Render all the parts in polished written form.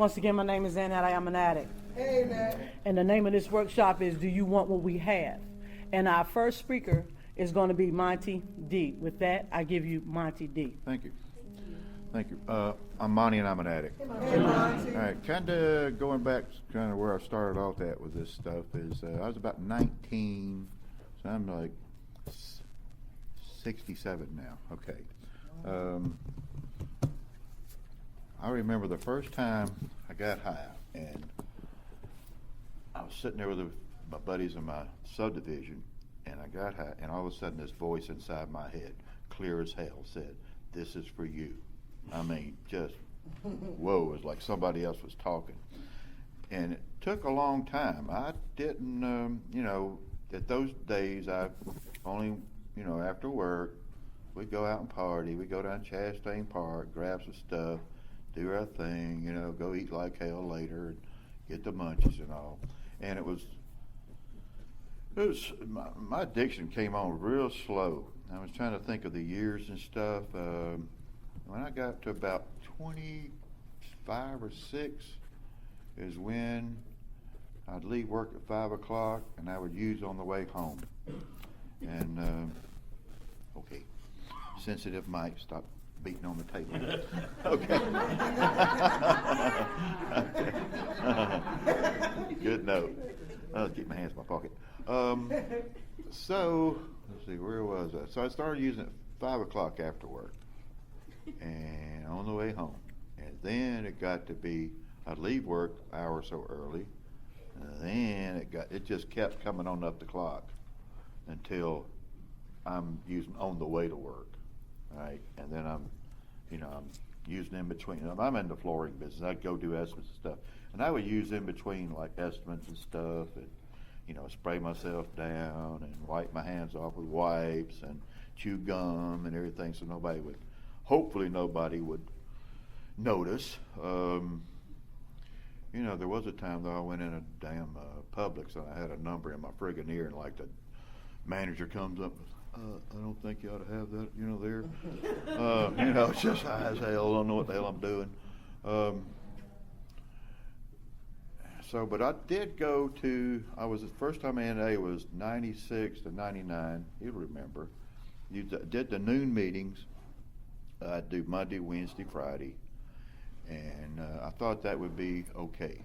Once again, my name is Annette. I am an addict. Amen. And the name of this workshop is Do You Want What We Have? And our first speaker is going to be Monty D. With that, I give you Monty D. Thank you. Thank you. I'm Monty and I'm an addict. Hey, Monty. All right, kind of going back, kind of where I started off at with this stuff is I was about 19, so I'm like 67 now. Okay. I remember the first time I got high, and I was sitting there with my buddies in my subdivision, and I got high, and all of a sudden this voice inside my head, clear as hell, said, "This is for you." I mean, just, whoa, it was like somebody else was talking. And it took a long time. I didn't, at those days, I only, after work, we'd go out and party. We'd go down Chastain Park, grab some stuff, do our thing, go eat like hell later, and get the munchies and all. And it was my addiction came on real slow. I was trying to think of the years and stuff. When I got to about 25 or 6 is when I'd leave work at 5 o'clock and I would use on the way home. And, okay, sensitive mic, stop beating on the table. Okay. Good note. I'll keep my hands in my pocket. So, let's see, where was I? So I started using it at 5 o'clock after work and on the way home. And then it got to be, I'd leave work an hour or so early, and then it just kept coming on up the clock until I'm using on the way to work, right? And then I'm using in between. I'm in the flooring business. I'd go do estimates and stuff, and I would use in between like estimates and stuff, and spray myself down and wipe my hands off with wipes and chew gum and everything, so hopefully nobody would notice. There was a time though I went in a damn Publix and I had a number in my friggin' ear, and like the manager comes up, I don't think you ought to have that, there. It's just high as hell, I don't know what the hell I'm doing. But I did go to, the first time in AA was 96 to 99, you'll remember. You did the noon meetings. I'd do Monday, Wednesday, Friday, and I thought that would be okay.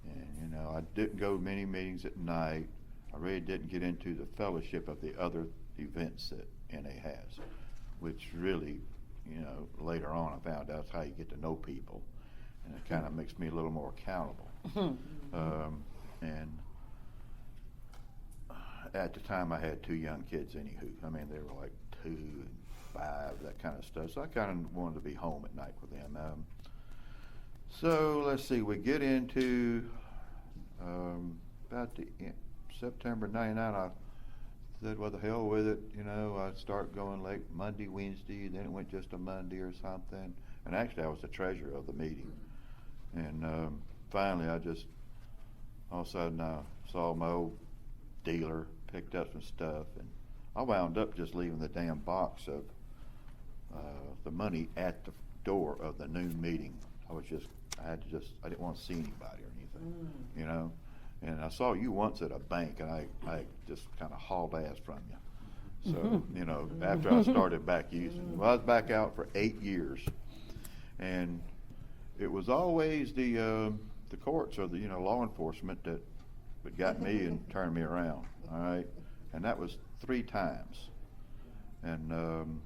And, I didn't go to many meetings at night. I really didn't get into the fellowship of the other events that NA has, which really, later on I found out how you get to know people, and it kind of makes me a little more accountable. And at the time I had 2 young kids anywho. I mean, they were like 2 and 5, that kind of stuff. So I kind of wanted to be home at night with them. So let's see, we get into about the September 99, I said, well, the hell with it. I'd start going like Monday, Wednesday, then it went just a Monday or something. And actually I was the treasurer of the meeting. And finally all of a sudden I saw my old dealer, picked up some stuff, and I wound up just leaving the damn box of the money at the door of the noon meeting. I didn't want to see anybody or anything, And I saw you once at a bank, and I just kind of hauled ass from you. So, after I started back using, I was back out for 8 years, and it was always the courts or the law enforcement that got me and turned me around. All right, and that was 3 times, and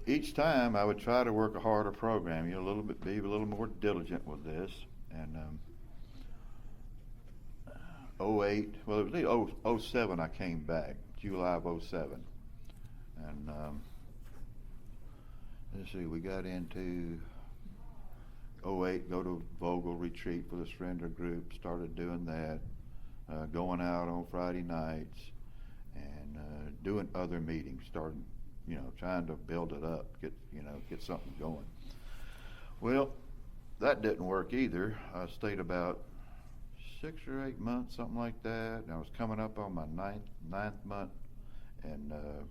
each time I would try to work a harder program, be a little more diligent with this, and 08, well, it was 07 I came back, July of 07, and let's see, we got into 08, go to Vogel retreat for the surrender group, started doing that, going out on Friday nights, and doing other meetings, starting, trying to build it up, get something going. Well, that didn't work either. I stayed about 6 or 8 months, something like that, and I was coming up on my ninth month, and a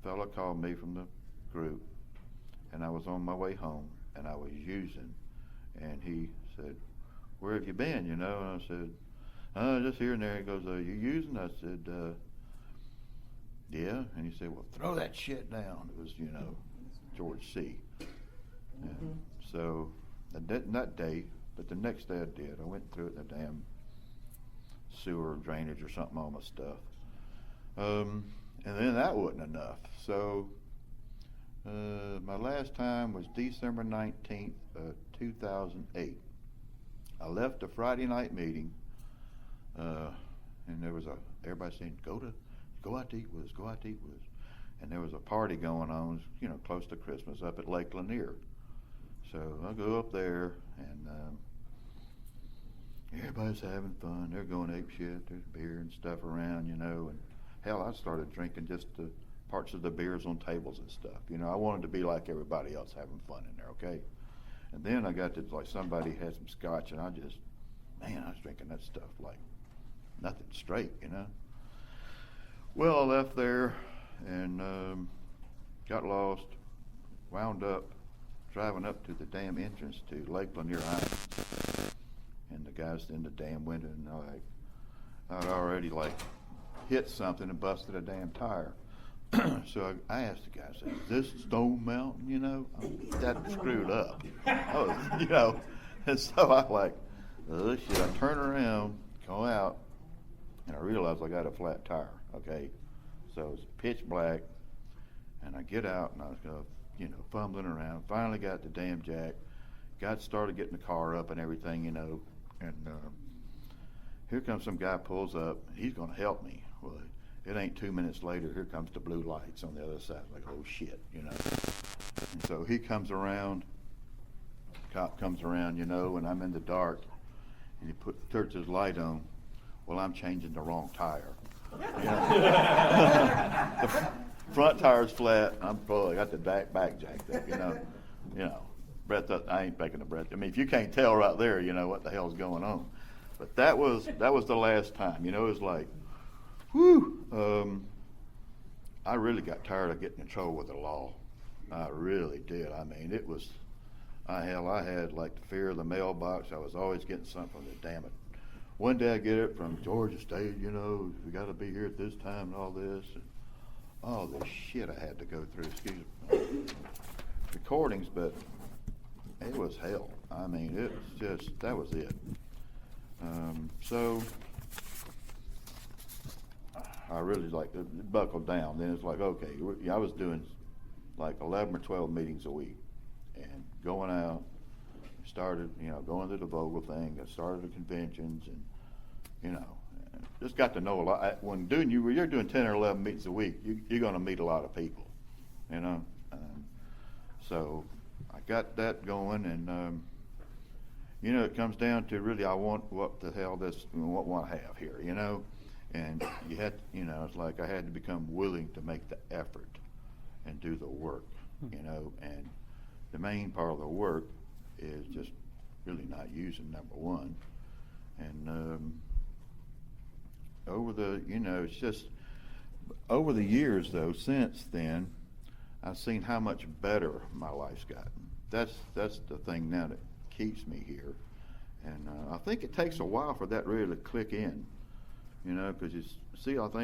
fella called me from the group, and I was on my way home, and I was using. And he said, "Where have you been?" And I said, "Just here and there." He goes, "You using?" I said, "Yeah." And he said, "Well, throw that shit down." It was, George C. And so that day, but the next day I did. I went through it in the damn sewer drainage or something, all my stuff. And then that wasn't enough. So my last time was December 19th, 2008. I left a Friday night meeting, and there was everybody saying, go out to eat with us, go out to eat with us. And there was a party going on, close to Christmas up at Lake Lanier. So I go up there, and everybody's having fun. They're going ape shit. There's beer and stuff around, and hell, I started drinking just the parts of the beers on tables and stuff. I wanted to be like everybody else, having fun in there, okay? And then I got to, like, somebody had some scotch, and I was drinking that stuff like nothing straight, Well, I left there and got lost, wound up driving up to the damn entrance to Lake Lanier Island. And the guys in the damn window, and I'd already, hit something and busted a damn tire. So I asked the guy, I said, "Is this Stone Mountain?" I'm that screwed up. And so I oh shit, I turn around, go out, and I realized I got a flat tire, okay? So it's pitch black, and I get out, and I was fumbling around, finally got the damn jack, started getting the car up and everything, and here comes some guy, pulls up, he's gonna help me. Well, it ain't 2 minutes later, here comes the blue lights on the other side, oh shit, And so he comes around, cop comes around, and I'm in the dark, and he turns his light on. Well, I'm changing the wrong tire. The front tire's flat, I got the back jacked up, breath up, I ain't taking a breath. I mean, if you can't tell right there, what the hell's going on. But that was the last time, it was like, whew. I really got tired of getting in trouble with the law. I really did. I mean, it was, I had like the fear of the mailbox. I was always getting something from the damn it. One day I get it from Georgia State, we got to be here at this time and all this. And all this shit I had to go through, recordings, but it was hell. I mean, it was just, that was it. So I really buckled down. Then it's like, okay, I was doing like 11 or 12 meetings a week and going out, started, going to the Vogel thing, I started the conventions and, just got to know a lot. When you're doing 10 or 11 meetings a week, you're going to meet a lot of people, so I got that going and, it comes down to really, I want what the hell what I have here, and you had, it's like I had to become willing to make the effort and do the work, and the main part of the work is just really not using, number one. And over the, it's just, over the years though, since then, I've seen how much better my life's gotten. That's the thing now that keeps me here. And I think it takes a while for that really to click in, because you see a lot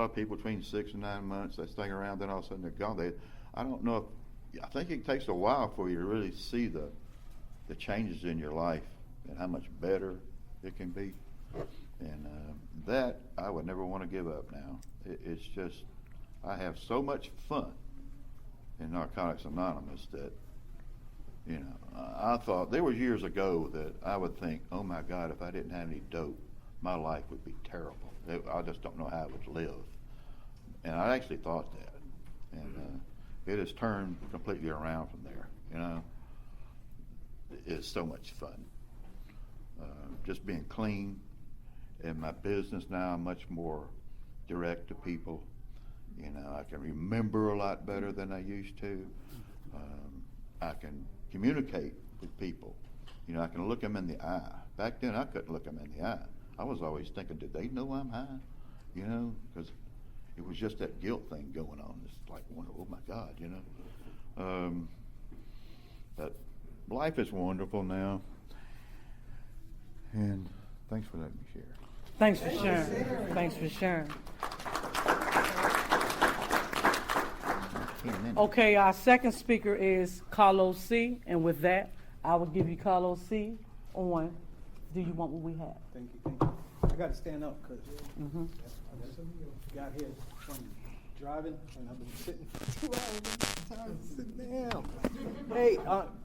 of people between 6 and 9 months, they stay around, then all of a sudden they're gone. I don't know I think it takes a while for you to really see the changes in your life and how much better it can be. And that I would never want to give up now. It's just, I have so much fun in Narcotics Anonymous that, I thought there was years ago that I would think, oh my God, if I didn't have any dope, my life would be terrible. I just don't know how I would live. And I actually thought that. And it has turned completely around from there, It's so much fun. Just being clean. In my business now, I'm much more direct to people. I can remember a lot better than I used to. I can communicate with people. I can look them in the eye. Back then, I couldn't look them in the eye. I was always thinking, did they know I'm high? Because it was just that guilt thing going on. It's like, oh my God, But life is wonderful now. And thanks for letting me share. Thanks for sharing. Thanks for sharing. 10 minutes. Okay, our second speaker is Carlos C. And with that, I will give you Carlos C. on Do You Want What We Have? Thank you, thank you. I got to stand up because I got here from driving and I've been sitting for 2 hours. Time to sit down. Hey,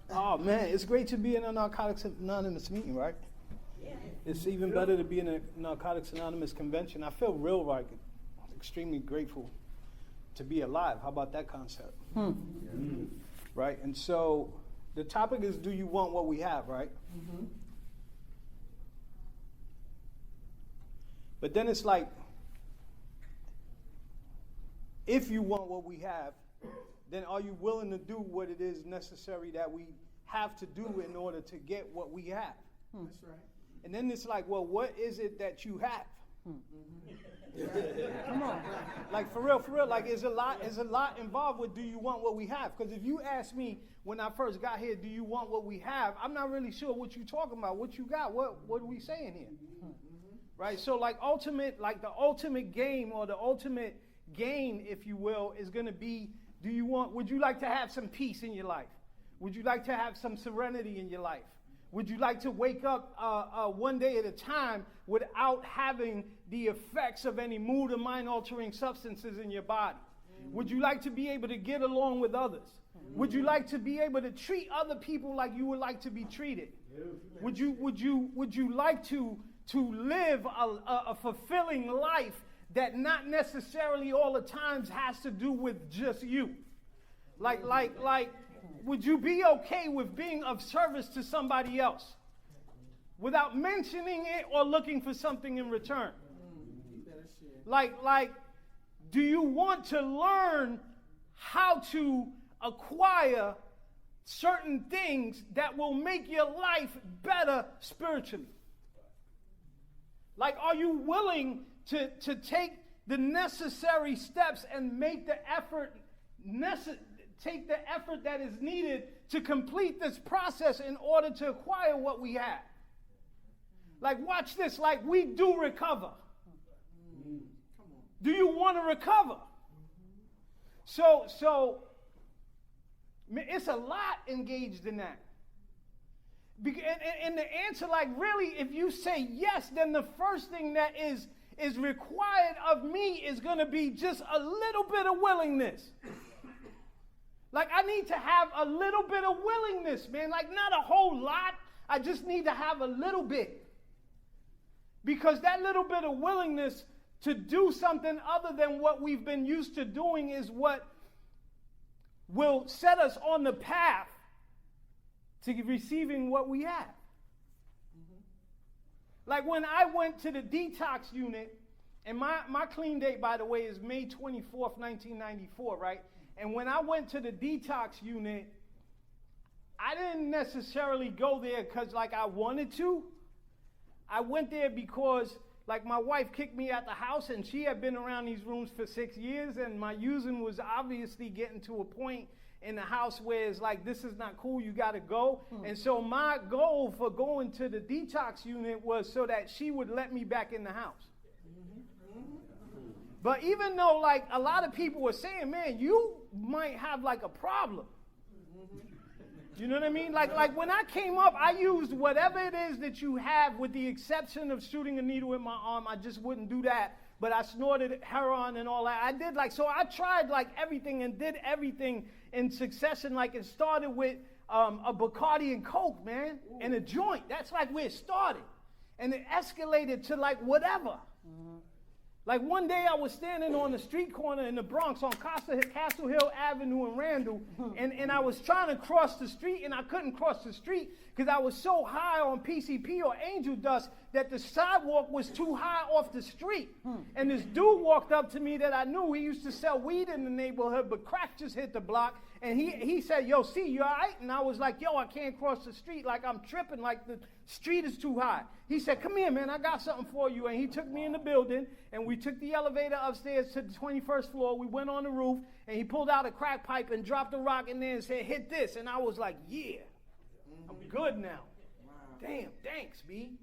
oh man, it's great to be in a Narcotics Anonymous meeting, right? It's even better to be in a Narcotics Anonymous convention. I feel real like extremely grateful to be alive. How about that concept? Right? And so the topic is, do you want what we have, right? But then it's like, if you want what we have, then are you willing to do what it is necessary that we have to do in order to get what we have? That's right. And then it's like, well, what is it that you have? Come on. Like for real, like there's a lot involved with do you want what we have? Because if you ask me when I first got here, do you want what we have? I'm not really sure what you're talking about. What you got? What are we saying here? Right? So like the ultimate game or the ultimate gain, if you will, is going to be, would you like to have some peace in your life? Would you like to have some serenity in your life? Would you like to wake up one day at a time without having the effects of any mood or mind-altering substances in your body? Would you like to be able to get along with others? Would you like to be able to treat other people like you would like to be treated? Would you like to live a fulfilling life that not necessarily all the times has to do with just you? Like, would you be okay with being of service to somebody else without mentioning it or looking for something in return? Like, do you want to learn how to acquire certain things that will make your life better spiritually? Like, are you willing to take the necessary steps and make the effort take the effort that is needed to complete this process in order to acquire what we have? Like, watch this. Like, we do recover. Do you want to recover? So it's a lot engaged in that. And the answer, like, really, if you say yes, then the first thing that is required of me is going to be just a little bit of willingness. Like, I need to have a little bit of willingness, man. Like, not a whole lot. I just need to have a little bit. Because that little bit of willingness to do something other than what we've been used to doing is what will set us on the path to receiving what we have. Like, when I went to the detox unit, and my clean date, by the way, is May 24th, 1994, right? And when I went to the detox unit, I didn't necessarily go there because, like, I wanted to. I went there because, like, my wife kicked me out the house, and she had been around these rooms for 6 years, and my using was obviously getting to a point in the house where it's like, this is not cool, you got to go. And so my goal for going to the detox unit was so that she would let me back in the house. But even though, like, a lot of people were saying, man, you might have, like, a problem. You know what I mean? Like when I came up, I used whatever it is that you have, with the exception of shooting a needle in my arm. I just wouldn't do that. But I snorted heroin and all that. I did, like, so I tried, like, everything and did everything in succession. Like, it started with a Bacardi and Coke, man, and a joint. That's like where it started. And it escalated to, like, whatever. Like, one day I was standing on the street corner in the Bronx on Castle Hill Avenue in Randall, and I was trying to cross the street, and I couldn't cross the street because I was so high on PCP or angel dust that the sidewalk was too high off the street. And this dude walked up to me that I knew. He used to sell weed in the neighborhood, but crack just hit the block. And he said, yo, see, you all right? And I was like, yo, I can't cross the street. Like, I'm tripping. Like, the street is too high. He said, come here, man. I got something for you. And he took me in the building, and we took the elevator upstairs to the 21st floor. We went on the roof, and he pulled out a crack pipe and dropped a rock in there and said, hit this. And I was like, yeah, I'm good now. Damn, thanks, B.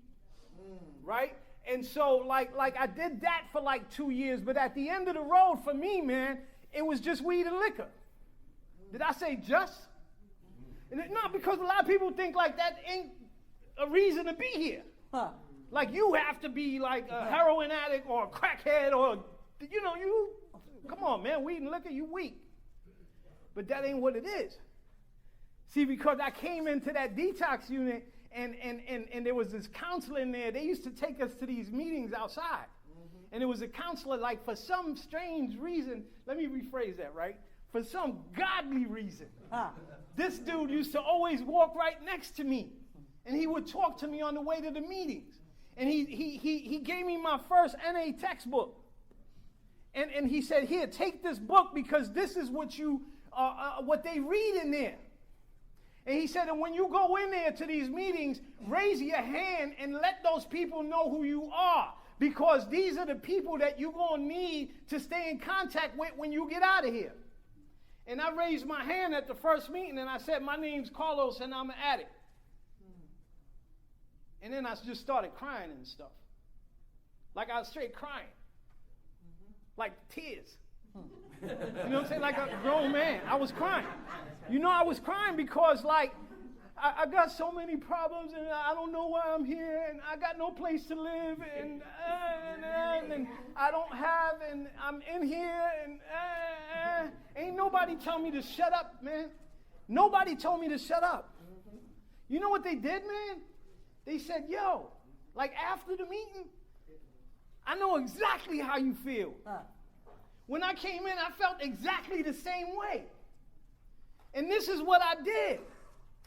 Right? And so, like I did that for like 2 years, but at the end of the road for me, man, it was just weed and liquor. Did I say just? No, because a lot of people think like that ain't a reason to be here. Huh. Like you have to be like a heroin addict or a crackhead or, you, come on, man, weed and liquor, you weak. But that ain't what it is. See, because I came into that detox unit and there was this counselor in there. They used to take us to these meetings outside. And it was a counselor, like for some strange reason, let me rephrase that, right? For some godly reason, this dude used to always walk right next to me. And he would talk to me on the way to the meetings. And he gave me my first NA textbook. And he said, here, take this book because this is what what they read in there. And he said, and when you go in there to these meetings, raise your hand and let those people know who you are. Because these are the people that you're going to need to stay in contact with when you get out of here. And I raised my hand at the first meeting and I said, my name's Carlos and I'm an addict. And then I just started crying and stuff. Like I was straight crying. Like tears. You know what I'm saying? Like a grown man. I was crying. I was crying because like I got so many problems and I don't know why I'm here and I got no place to live and I don't have and I'm in here and ain't nobody tell me to shut up, man. Nobody told me to shut up. You know what they did, man? They said, yo, like after the meeting, I know exactly how you feel. When I came in, I felt exactly the same way. And this is what I did.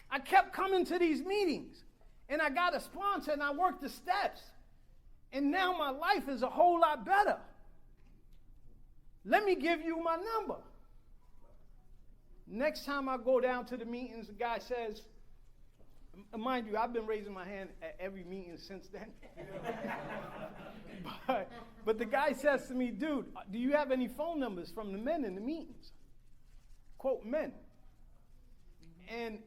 I kept coming to these meetings, and I got a sponsor, and I worked the steps. And now my life is a whole lot better. Let me give you my number. Next time I go down to the meetings, the guy says, mind you, I've been raising my hand at every meeting since then. But the guy says to me, dude, do you have any phone numbers from the men in the meetings? Quote, men. And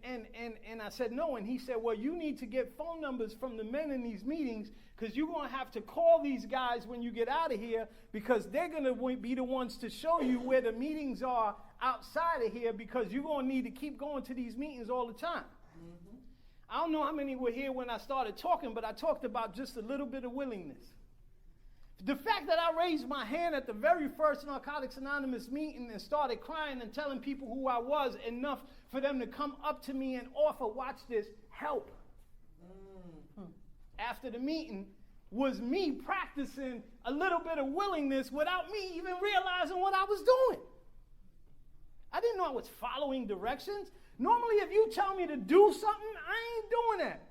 I said, no. And he said, well, you need to get phone numbers from the men in these meetings because you're going to have to call these guys when you get out of here because they're going to be the ones to show you where the meetings are outside of here because you're going to need to keep going to these meetings all the time. I don't know how many were here when I started talking, but I talked about just a little bit of willingness. The fact that I raised my hand at the very first Narcotics Anonymous meeting and started crying and telling people who I was enough for them to come up to me and offer, watch this, help. After the meeting was me practicing a little bit of willingness without me even realizing what I was doing. I didn't know I was following directions. Normally, if you tell me to do something, I ain't doing that.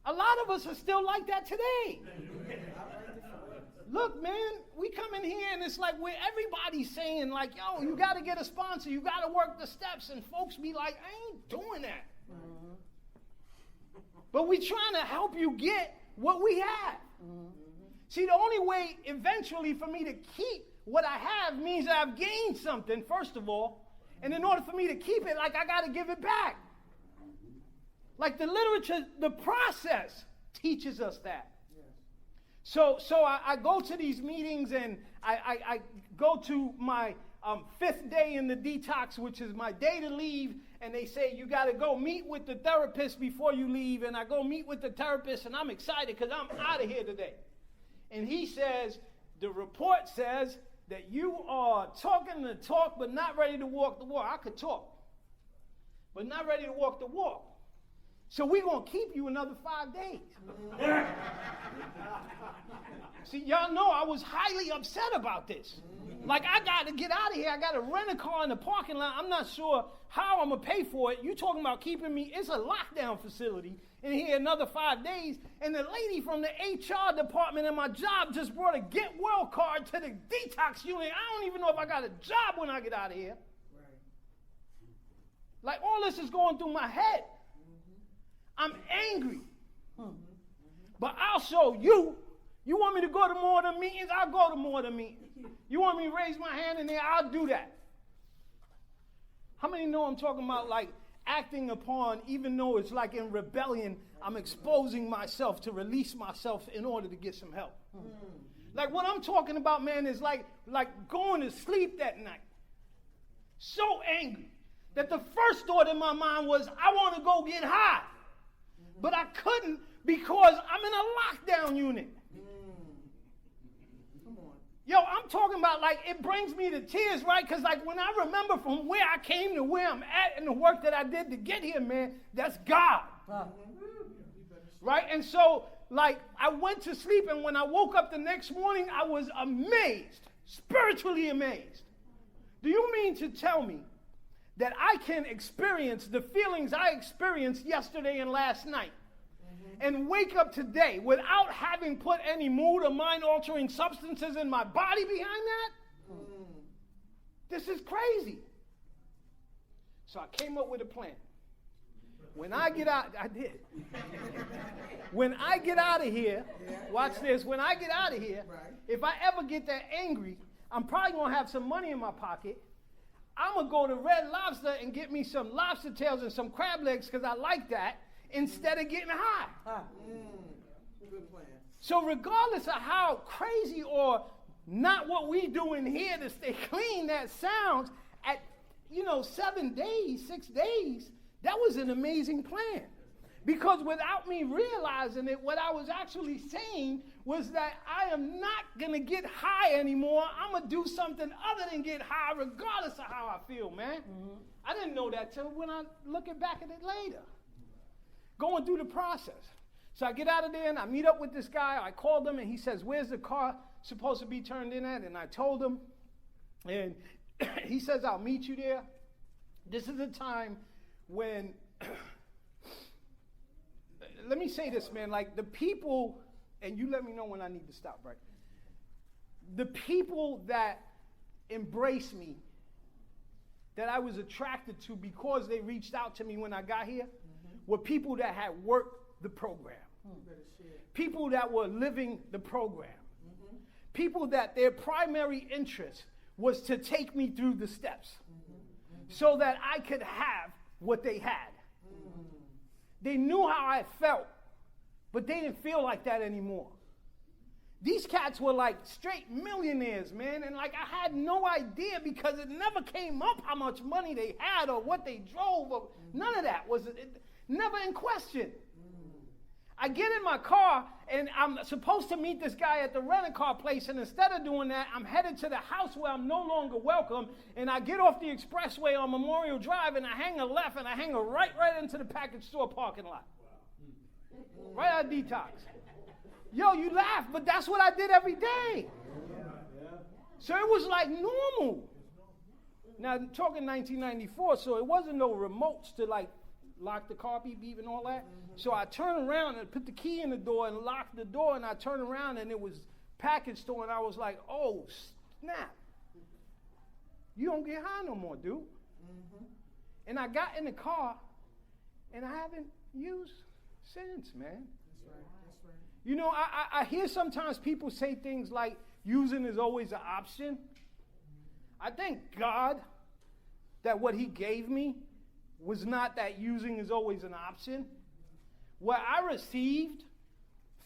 A lot of us are still like that today. Look, man, we come in here and it's like where everybody's saying like, yo, you got to get a sponsor. You got to work the steps. And folks be like, I ain't doing that. But we trying to help you get what we have. See, the only way eventually for me to keep what I have means that I've gained something, first of all. And in order for me to keep it, like I got to give it back. Like the literature, the process teaches us that. So I go to these meetings and I go to my 5th day in the detox, which is my day to leave. And they say, you got to go meet with the therapist before you leave. And I go meet with the therapist and I'm excited because I'm out of here today. And he says, the report says that you are talking the talk but not ready to walk the walk. I could talk, but not ready to walk the walk. So we're going to keep you another 5 days. See, y'all know I was highly upset about this. Like, I got to get out of here. I got to rent a car in the parking lot. I'm not sure how I'm going to pay for it. You talking about keeping me. It's a lockdown facility in here another 5 days. And the lady from the HR department in my job just brought a Get Well card to the detox unit. I don't even know if I got a job when I get out of here. Like all this is going through my head. I'm angry. But I'll show you. You want me to go to more of the meetings? I'll go to more of the meetings. You want me to raise my hand in there? I'll do that. How many know I'm talking about like acting upon, even though it's like in rebellion, I'm exposing myself to release myself in order to get some help. Like what I'm talking about, man, is like going to sleep that night. So angry that the first thought in my mind was, I want to go get high. But I couldn't because I'm in a lockdown unit. Come on. Yo, I'm talking about like it brings me to tears, right? Because like when I remember from where I came to where I'm at and the work that I did to get here, man, that's God. Right? And so like I went to sleep, and when I woke up the next morning, I was amazed, spiritually amazed. Do you mean to tell me that I can experience the feelings I experienced yesterday and last night and wake up today without having put any mood or mind-altering substances in my body behind that? This is crazy. So I came up with a plan. When I get out, I did. When I get out of here, watch this, when I get out of here, if I ever get that angry, I'm probably going to have some money in my pocket. I'm going to go to Red Lobster and get me some lobster tails and some crab legs because I like that instead of getting high. Good plan. So regardless of how crazy or not what we do in here to stay clean that sounds, at 7 days, 6 days, that was an amazing plan. Because without me realizing it, what I was actually saying was that I am not going to get high anymore. I'm going to do something other than get high regardless of how I feel, man. I didn't know that till when I looking back at it later. Going through the process. So I get out of there and I meet up with this guy. I called him and he says, where's the car supposed to be turned in at? And I told him. And he says, I'll meet you there. This is a time when... Let me say this, man, like the people, and you let me know when I need to stop, right? The people that embraced me, that I was attracted to because they reached out to me when I got here, were people that had worked the program. People that were living the program. People that their primary interest was to take me through the steps so that I could have what they had. They knew how I felt, but they didn't feel like that anymore. These cats were like straight millionaires, man, and like I had no idea because it never came up how much money they had or what they drove or none of that was never in question. I get in my car and I'm supposed to meet this guy at the rent-a-car place, and instead of doing that, I'm headed to the house where I'm no longer welcome, and I get off the expressway on Memorial Drive and I hang a left and I hang a right into the package store parking lot. Right out of Detox. Yo, you laugh, but that's what I did every day. So it was like normal. Now, I'm talking 1994, so it wasn't no remotes to like lock the car, beep, beep, and all that. So I turned around and put the key in the door and locked the door, and I turned around and it was package store, and I was like, oh, snap. You don't get high no more, dude. And I got in the car, and I haven't used since, man. That's right. You know, I hear sometimes people say things like using is always an option. I thank God that what he gave me was not that using is always an option. What I received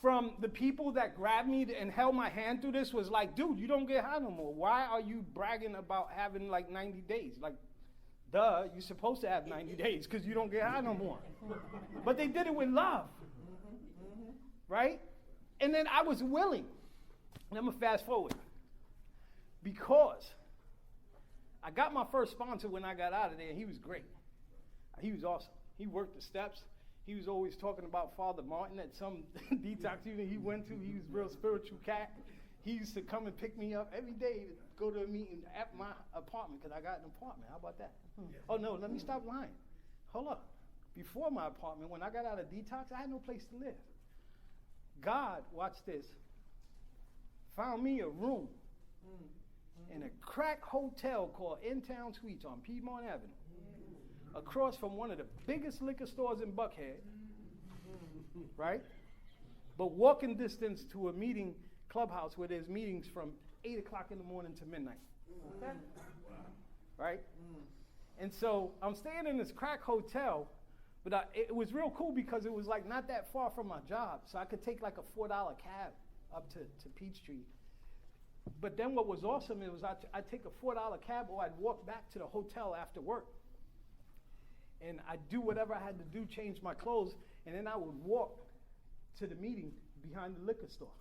from the people that grabbed me and held my hand through this was like, dude, you don't get high no more. Why are you bragging about having like 90 days? Like, duh, you're supposed to have 90 days because you don't get high no more. But they did it with love. Right? And then I was willing. And I'm going to fast forward. Because I got my first sponsor when I got out of there, and he was great. He was awesome. He worked the steps. He was always talking about Father Martin at some detox unit he went to. He was a real spiritual cat. He used to come and pick me up every day to go to a meeting at my apartment because I got an apartment. How about that? Oh, no, let me stop lying. Hold up. Before my apartment, when I got out of detox, I had no place to live. God, watch this, found me a room in a crack hotel called In Town Suites on Piedmont Avenue across from one of the biggest liquor stores in Buckhead, right? But walking distance to a meeting clubhouse where there's meetings from 8 o'clock in the morning to midnight. Okay? Right? And so I'm staying in this crack hotel, but it was real cool because it was like not that far from my job. So I could take like a $4 cab up to Peachtree. But then what was awesome, it was I'd take a $4 cab or I'd walk back to the hotel after work. And I'd do whatever I had to do, change my clothes, and then I would walk to the meeting behind the liquor store.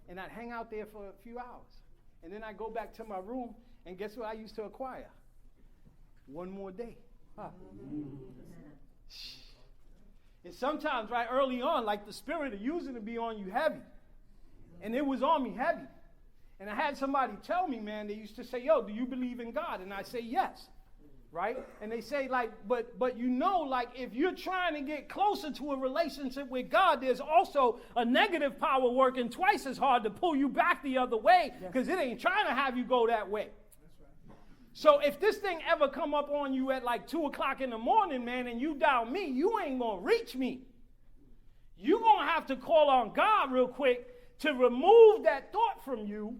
And I'd hang out there for a few hours. And then I'd go back to my room, and guess what I used to acquire? One more day. Huh. And sometimes, right, early on, like the spirit of using to be on you heavy. And it was on me heavy. And I had somebody tell me, man, they used to say, yo, do you believe in God? And I say, yes. Right? And they say, like, but you know, like, if you're trying to get closer to a relationship with God, there's also a negative power working twice as hard to pull you back the other way, because it ain't trying to have you go that way. So if this thing ever come up on you at like 2 o'clock in the morning, man, and you doubt me, you ain't going to reach me. You're going to have to call on God real quick to remove that thought from you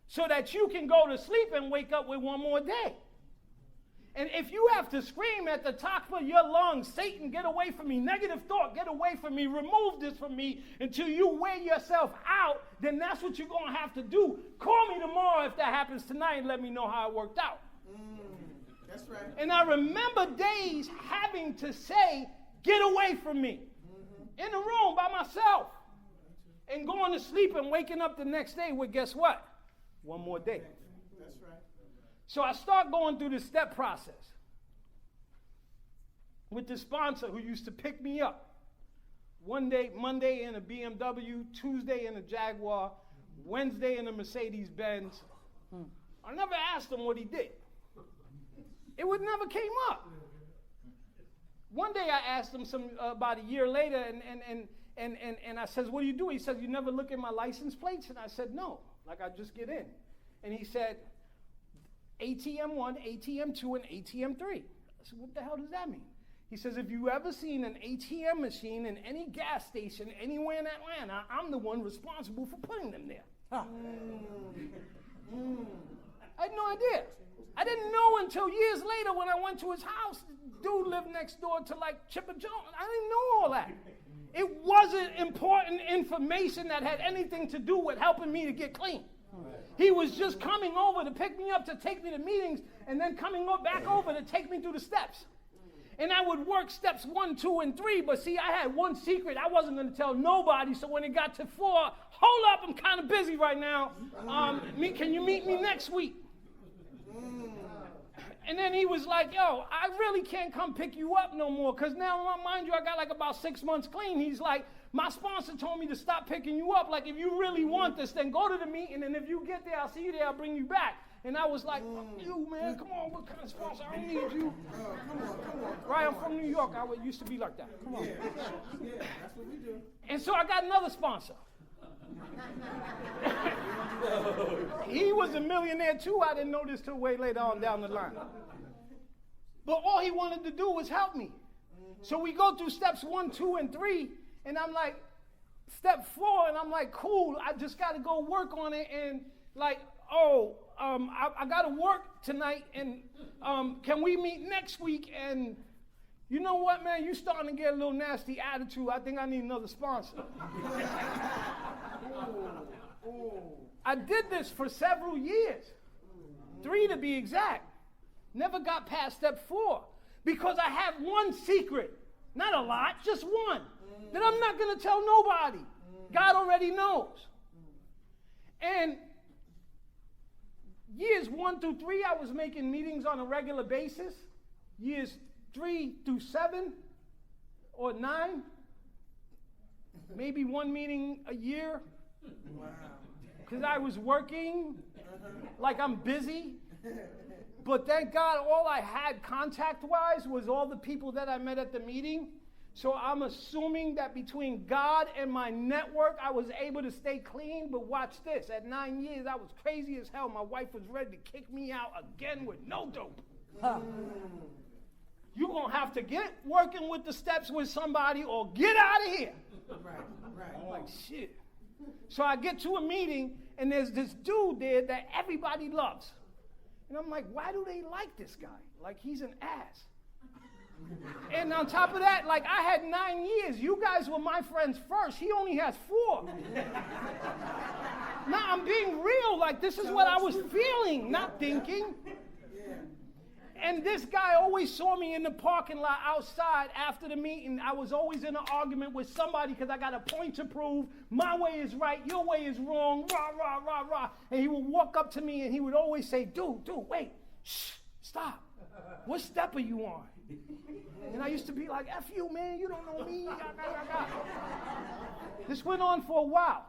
so that you can go to sleep and wake up with one more day. And if you have to scream at the top of your lungs, Satan, get away from me, negative thought, get away from me, remove this from me until you wear yourself out, then that's what you're going to have to do. Call me tomorrow if that happens tonight and let me know how it worked out. That's right. And I remember days having to say, get away from me, in the room by myself, and going to sleep and waking up the next day with, guess what? One more day. That's right. So I start going through the step process with the sponsor who used to pick me up. One day, Monday in a BMW, Tuesday in a Jaguar, Wednesday in a Mercedes-Benz. I never asked him what he did. It would never came up. One day I asked him about a year later, and I says, what do you do? He says, you never look at my license plates? And I said, no, like I just get in. And he said, ATM 1, ATM 2, and ATM 3. I said, what the hell does that mean? He says, if you ever seen an ATM machine in any gas station anywhere in Atlanta, I'm the one responsible for putting them there. Huh. I had no idea. I didn't know until years later when I went to his house. Dude lived next door to like Chipper Jones. I didn't know all that. It wasn't important information that had anything to do with helping me to get clean. He was just coming over to pick me up to take me to meetings and then coming back over to take me through the steps. And I would work steps 1, 2, and 3, but see, I had one secret. I wasn't going to tell nobody, so when it got to 4, hold up, I'm kind of busy right now. Can you meet me next week? And then he was like, yo, I really can't come pick you up no more, because now, mind you, I got like about 6 months clean. He's like, my sponsor told me to stop picking you up. Like, if you really want this, then go to the meeting, and if you get there, I'll see you there, I'll bring you back. And I was like, fuck you, man, come on, what kind of sponsor? I don't need you. Come on. Right, I'm from New York. I used to be like that. Come on. Yeah, that's what we do. And so I got another sponsor. He was a millionaire too. I didn't know this till way later on down the line. But all he wanted to do was help me. So we go through steps 1, 2, and 3, and I'm like, step 4, and I'm like, cool, I just got to go work on it, and like, I got to work tonight, and can we meet next week? And you know what, man, you starting to get a little nasty attitude. I think I need another sponsor. I did this for several years, 3 to be exact. Never got past step 4 because I have one secret, not a lot, just one, that I'm not going to tell nobody. God already knows. And years 1 through 3, I was making meetings on a regular basis. Years 3 through 7 or 9, maybe one meeting a year. Wow. Because I was working like I'm busy. But thank God all I had contact-wise was all the people that I met at the meeting. So I'm assuming that between God and my network, I was able to stay clean. But watch this. At 9 years, I was crazy as hell. My wife was ready to kick me out again with no dope. Huh. you're going to have to get working with the steps with somebody or get out of here. Right, right. I'm like, shit. So I get to a meeting, and there's this dude there that everybody loves. And I'm like, why do they like this guy? Like, he's an ass. And on top of that, like, I had 9 years. You guys were my friends first. He only has 4. Now, I'm being real. Like, this is what I was feeling, not thinking. Yeah. And this guy always saw me in the parking lot outside after the meeting. I was always in an argument with somebody because I got a point to prove. My way is right, your way is wrong, rah, rah, rah, rah. And he would walk up to me and he would always say, dude, wait, shh, stop. What step are you on? And I used to be like, F you, man, you don't know me. This went on for a while.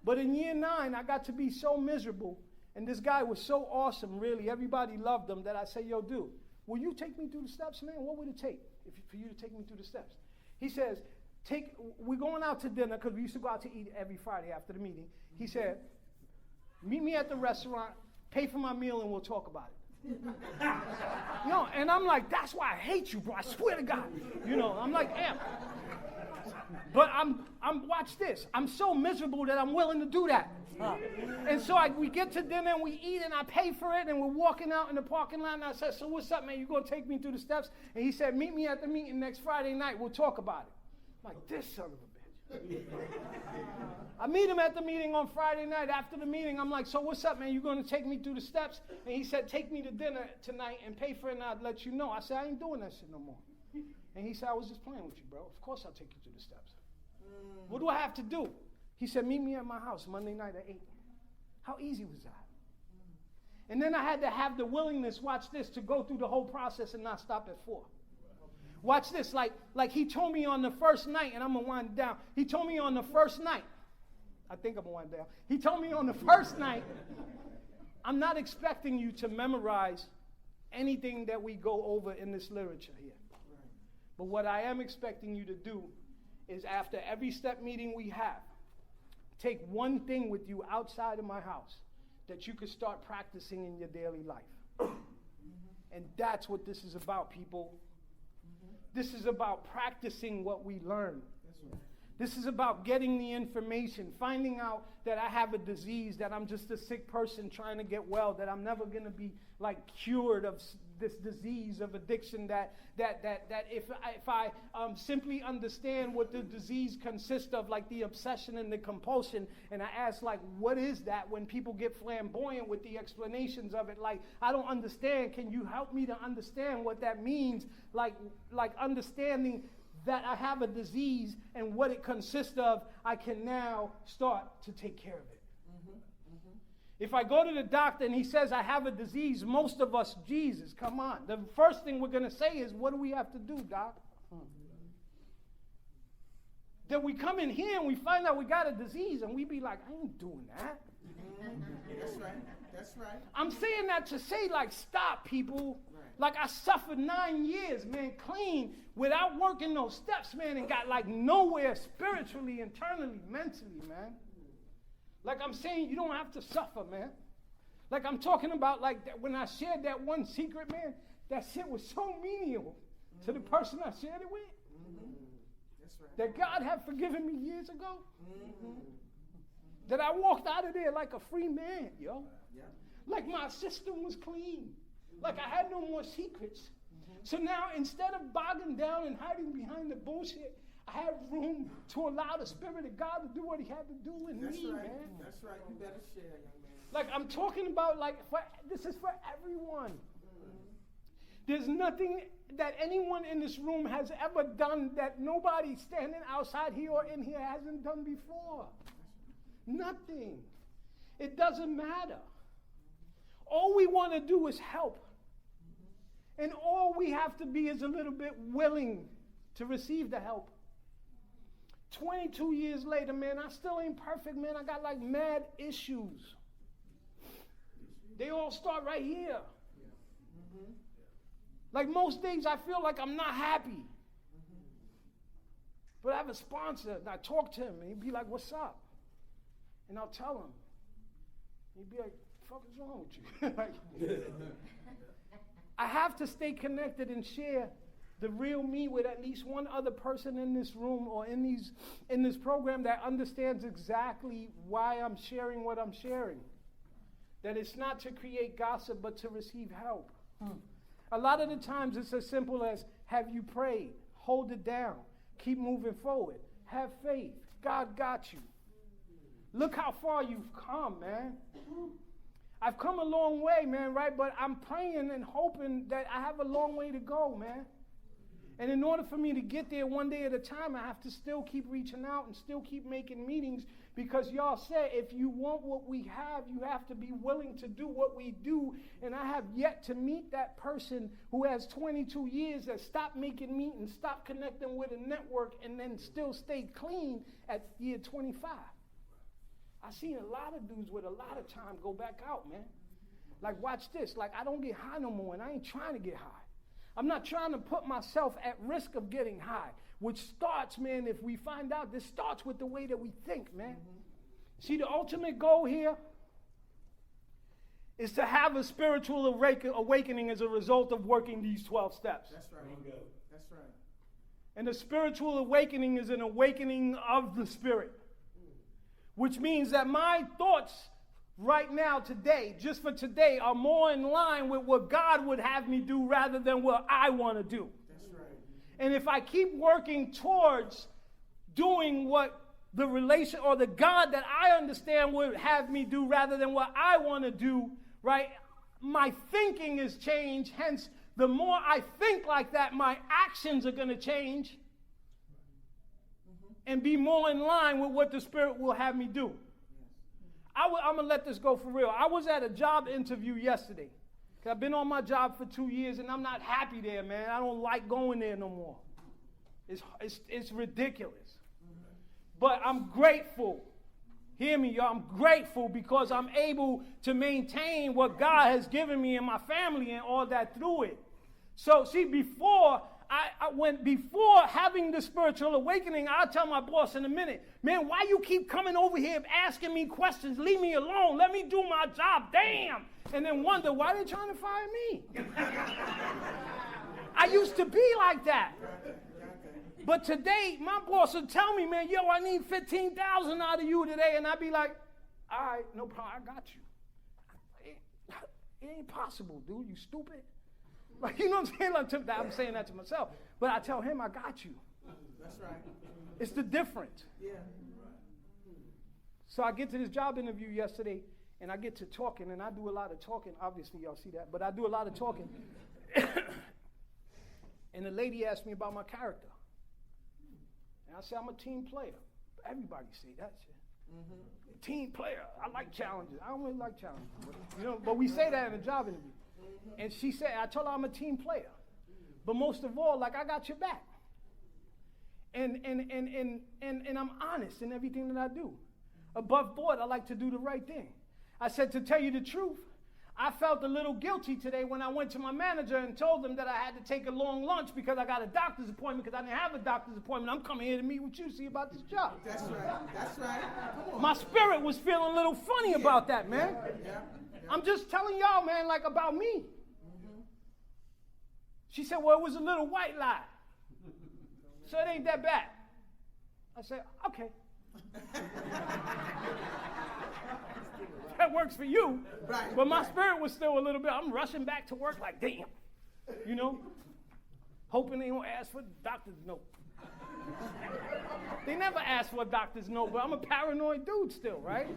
But in year 9, I got to be so miserable. And this guy was so awesome, really. Everybody loved him that I said, yo, dude, will you take me through the steps, man? What would it take for you to take me through the steps? He says, we're going out to dinner, because we used to go out to eat every Friday after the meeting. He said, meet me at the restaurant, pay for my meal, and we'll talk about it. And I'm like, that's why I hate you, bro. I swear to God. I'm like, amp. But I'm watch this. I'm so miserable that I'm willing to do that. And so we get to dinner and we eat and I pay for it and we're walking out in the parking lot and I said, so what's up, man? You gonna take me through the steps? And he said, meet me at the meeting next Friday night. We'll talk about it. I'm like, this son of a bitch. I meet him at the meeting on Friday night. After the meeting, I'm like, so what's up, man? You gonna take me through the steps? And he said, take me to dinner tonight and pay for it and I'd let you know. I said, I ain't doing that shit no more. And he said, I was just playing with you, bro. Of course I'll take you through the steps. What do I have to do? He said, meet me at my house Monday night at 8. How easy was that? And then I had to have the willingness, watch this, to go through the whole process and not stop at 4. Watch this, like he told me on the first night, and I'm going to wind it down. He told me on the first night, I think I'm going to wind it down. He told me on the first night, I'm not expecting you to memorize anything that we go over in this literature here. But what I am expecting you to do is after every step meeting we have, take one thing with you outside of my house that you could start practicing in your daily life. And that's what this is about, people. This is about practicing what we learn. This is about getting the information, finding out that I have a disease, that I'm just a sick person trying to get well, that I'm never going to be like cured of this disease of addiction, that if I simply understand what the disease consists of, like the obsession and the compulsion, and I ask, like, what is that, when people get flamboyant with the explanations of it, like, I don't understand, can you help me to understand what that means, like understanding that I have a disease and what it consists of, I can now start to take care of it. If I go to the doctor and he says I have a disease, most of us, Jesus, come on. The first thing we're going to say is, what do we have to do, doc? Then we come in here and we find out we got a disease and we be like, I ain't doing that. That's right. That's right. I'm saying that to say, like, stop, people. Like, I suffered 9 years, man, clean, without working those steps, man, and got, like, nowhere spiritually, internally, mentally, man. Like, I'm saying, you don't have to suffer, man. Like, I'm talking about, like, that when I shared that one secret, man, that shit was so menial to the person I shared it with. That's right. That God had forgiven me years ago. That I walked out of there like a free man, yo. Yeah. Like my system was clean. Like I had no more secrets. So now, instead of bogging down and hiding behind the bullshit, I have room to allow the Spirit of God to do what He had to do in That's me, right. man. That's right. You better share, young man. Like, I'm talking about, like, this is for everyone. There's nothing that anyone in this room has ever done that nobody standing outside here or in here hasn't done before. Nothing. It doesn't matter. All we want to do is help. And all we have to be is a little bit willing to receive the help. 22 years later, man, I still ain't perfect, man. I got like mad issues. They all start right here. Like most days, I feel like I'm not happy. But I have a sponsor, and I talk to him, and he'd be like, what's up? And I'll tell him. He'd be like, what the fuck is wrong with you? Like, I have to stay connected and share the real me with at least one other person in this room or in this program that understands exactly why I'm sharing what I'm sharing. That it's not to create gossip, but to receive help. A lot of the times it's as simple as, have you prayed? Hold it down. Keep moving forward. Have faith. God got you. Look how far you've come, man. I've come a long way, man, right? But I'm praying and hoping that I have a long way to go, man. And in order for me to get there one day at a time, I have to still keep reaching out and still keep making meetings, because y'all said if you want what we have, you have to be willing to do what we do. And I have yet to meet that person who has 22 years that stopped making meetings, stopped connecting with a network, and then still stayed clean at year 25. I've seen a lot of dudes with a lot of time go back out, man. Like, watch this. Like, I don't get high no more, and I ain't trying to get high. I'm not trying to put myself at risk of getting high, which starts, man, if we find out, this starts with the way that we think, man. See, the ultimate goal here is to have a spiritual awakening as a result of working these 12 steps. That's right. That's right. And the spiritual awakening is an awakening of the spirit, which means that my thoughts right now, today, just for today, are more in line with what God would have me do rather than what I want to do. That's right. And if I keep working towards doing what the relation or the God that I understand would have me do rather than what I want to do, right, my thinking is changed. Hence, the more I think like that, my actions are going to change and be more in line with what the Spirit will have me do. I'm going to let this go for real. I was at a job interview yesterday. I've been on my job for 2 years, and I'm not happy there, man. I don't like going there no more. It's ridiculous. But I'm grateful. Hear me, y'all. I'm grateful because I'm able to maintain what God has given me and my family and all that through it. So, see, before having the spiritual awakening, I'll tell my boss in a minute, man, why you keep coming over here asking me questions? Leave me alone. Let me do my job. Damn. And then wonder, why they trying to fire me? I used to be like that. But today, my boss will tell me, man, yo, I need $15,000 out of you today. And I'd be like, all right, no problem, I got you. It ain't possible, dude. You stupid. Like, you know what I'm saying? Like, I'm saying that to myself. But I tell him, I got you. That's right. It's the difference. Yeah. So I get to this job interview yesterday, and I get to talking, and I do a lot of talking. Obviously, y'all see that. But I do a lot of talking. And the lady asked me about my character. And I said, I'm a team player. Everybody say that shit. Team player. I like challenges. I don't really like challenges. But we say that in a job interview. And she said, I told her I'm a team player. But most of all, like, I got your back. And I'm honest in everything that I do. Above board, I like to do the right thing. I said, to tell you the truth, I felt a little guilty today when I went to my manager and told him that I had to take a long lunch because I got a doctor's appointment, because I didn't have a doctor's appointment. I'm coming here to meet with you, see about this job. That's right. That's right. Come on. My spirit was feeling a little funny about that, man. Yeah. I'm just telling y'all, man, like, about me. She said, well, it was a little white lie. So it ain't that bad. I said, okay. That works for you. Right. But my spirit was still a little bit, I'm rushing back to work like, damn. Hoping they won't ask for a doctor's note. They never ask for a doctor's note, but I'm a paranoid dude still, right?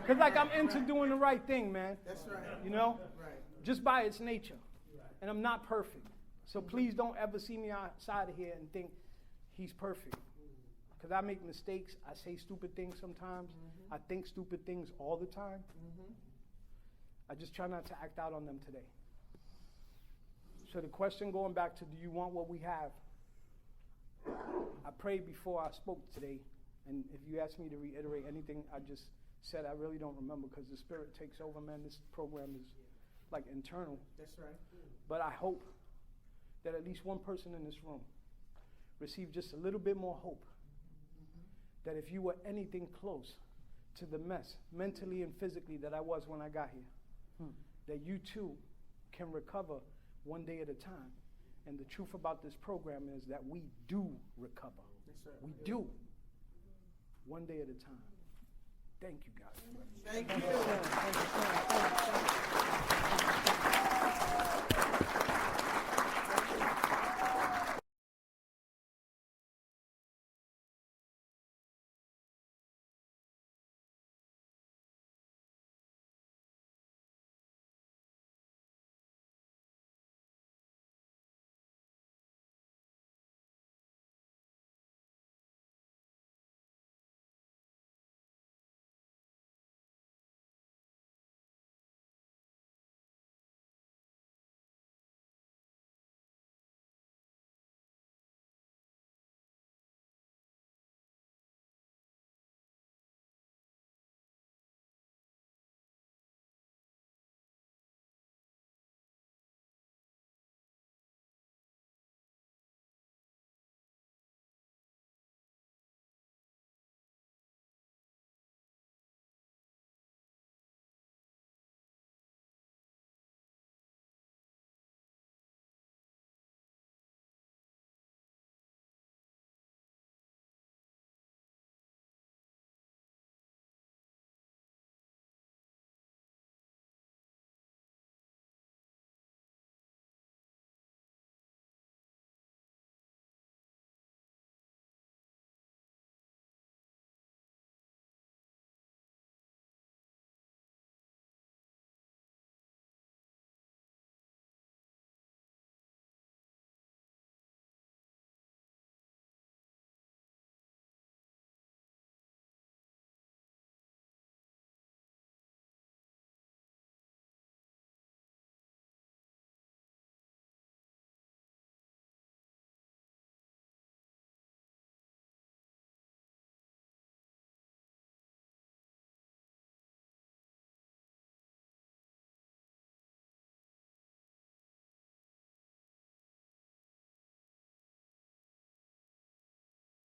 Because, like, I'm into doing the right thing, man. That's right. Right. Just by its nature. And I'm not perfect. So please don't ever see me outside of here and think he's perfect. Because I make mistakes. I say stupid things sometimes. I think stupid things all the time. I just try not to act out on them today. So the question going back to, do you want what we have? I prayed before I spoke today. And if you ask me to reiterate anything I just said, I really don't remember, because the Spirit takes over, man. This program is like internal. That's right. But I hope that at least one person in this room receive just a little bit more hope. That if you were anything close to the mess, mentally and physically, that I was when I got here, that you too can recover one day at a time And the truth about this program is that we do recover. Yes, sir. We do. One day at a time. Thank you, guys. Thank you. Thank you, sir. Thank you, sir. Thank you, sir.